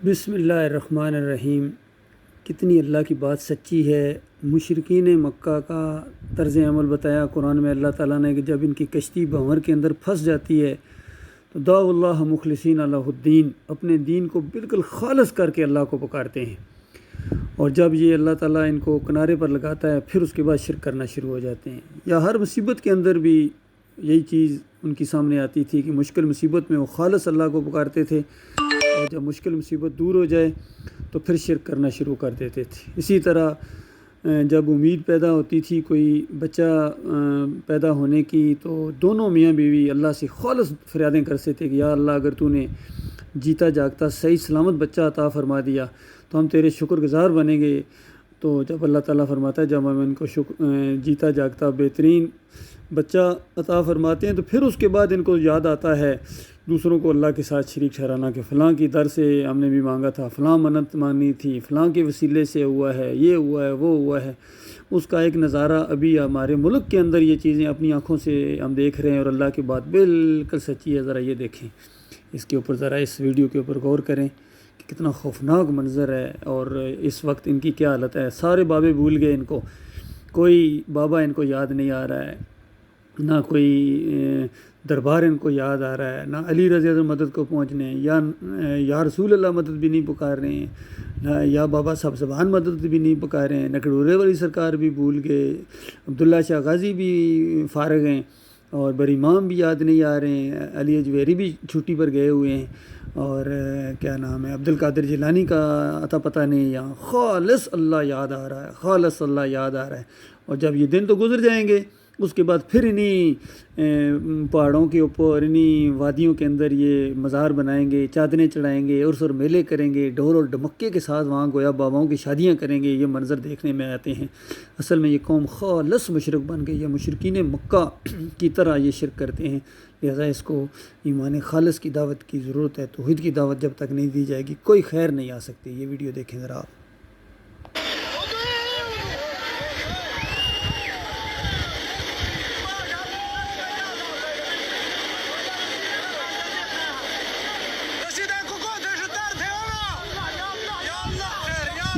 بسم اللہ الرحمن الرحیم۔ کتنی اللہ کی بات سچی ہے۔ مشرکین مکہ کا طرز عمل بتایا قرآن میں اللہ تعالیٰ نے کہ جب ان کی کشتی بھنور کے اندر پھنس جاتی ہے تو دعوا اللہ مخلصین لہ الدین، اپنے دین کو بالکل خالص کر کے اللہ کو پکارتے ہیں، اور جب یہ اللہ تعالیٰ ان کو کنارے پر لگاتا ہے پھر اس کے بعد شرک کرنا شروع ہو جاتے ہیں۔ یا ہر مصیبت کے اندر بھی یہی چیز ان کی سامنے آتی تھی کہ مشکل مصیبت میں وہ خالص اللہ کو پکارتے تھے، اور جب مشکل مصیبت دور ہو جائے تو پھر شرک کرنا شروع کر دیتے تھے۔ اسی طرح جب امید پیدا ہوتی تھی کوئی بچہ پیدا ہونے کی تو دونوں میاں بیوی اللہ سے خالص فریادیں کرتے تھے کہ یا اللہ اگر تو نے جیتا جاگتا صحیح سلامت بچہ عطا فرما دیا تو ہم تیرے شکر گزار بنیں گے۔ تو جب اللہ تعالیٰ فرماتا ہے جب ہم ان کو جیتا جاگتا بہترین بچہ عطا فرماتے ہیں تو پھر اس کے بعد ان کو یاد آتا ہے دوسروں کو اللہ کے ساتھ شریک ٹھہرانا کہ فلاں کی در سے ہم نے بھی مانگا تھا، فلاں منت مانی تھی، فلاں کے وسیلے سے ہوا ہے، یہ ہوا ہے، وہ ہوا ہے۔ اس کا ایک نظارہ ابھی ہمارے ملک کے اندر یہ چیزیں اپنی آنکھوں سے ہم دیکھ رہے ہیں، اور اللہ کی بات بالکل سچی ہے۔ ذرا یہ دیکھیں، اس کے اوپر ذرا اس ویڈیو کے اوپر غور کریں کہ کتنا خوفناک منظر ہے، اور اس وقت ان کی کیا حالت ہے۔ سارے بابے بھول گئے ان کو، کوئی بابا ان کو یاد نہیں آ رہا ہے، نہ کوئی دربار ان کو یاد آ رہا ہے، نہ علی رضی اللہ مدد کو پہنچنے، یا رسول اللہ مدد بھی نہیں پکار رہے ہیں، نہ یا بابا صاحب زبان مدد بھی نہیں پکار رہے ہیں، نکڑورے والی سرکار بھی بھول گئے، عبداللہ شاہ غازی بھی فارغ ہیں، اور بر امام بھی یاد نہیں آ رہے ہیں، علی اجویری بھی چھٹی پر گئے ہوئے ہیں، اور کیا نام ہے عبد القادر جیلانی کا عطا پتہ نہیں، یہاں خالص اللہ یاد آ رہا ہے، خالص اللہ یاد آ رہا ہے۔ اور جب یہ دن تو گزر جائیں گے اس کے بعد پھر انہی پہاڑوں کے اوپر انہی وادیوں کے اندر یہ مزار بنائیں گے، چادریں چڑھائیں گے، عرس اور میلے کریں گے، ڈھول اور ڈمکے کے ساتھ وہاں گویا باباؤں کی شادیاں کریں گے۔ یہ منظر دیکھنے میں آتے ہیں۔ اصل میں یہ قوم خالص مشرک بن گئی ہے، مشرکین مکہ کی طرح یہ شرک کرتے ہیں، لہذا اس کو ایمان خالص کی دعوت کی ضرورت ہے۔ توحید کی دعوت جب تک نہیں دی جائے گی کوئی خیر نہیں آ سکتی۔ یہ ویڈیو دیکھیں ذرا آپ۔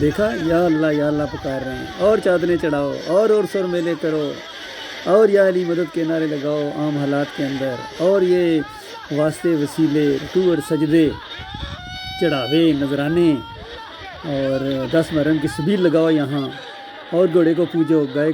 دیکھا، یا اللہ پکار رہے ہیں، اور چادریں چڑھاؤ، اور عرس اور میلے کرو، اور یا علی مدد کے نعرے لگاؤ عام حالات کے اندر، اور یہ واسطے وسیلے رکوع اور سجدے چڑھاوے نذرانے اور 10 محرم کی سبیل لگاؤ یہاں، اور گھوڑے کو پوجو، گائے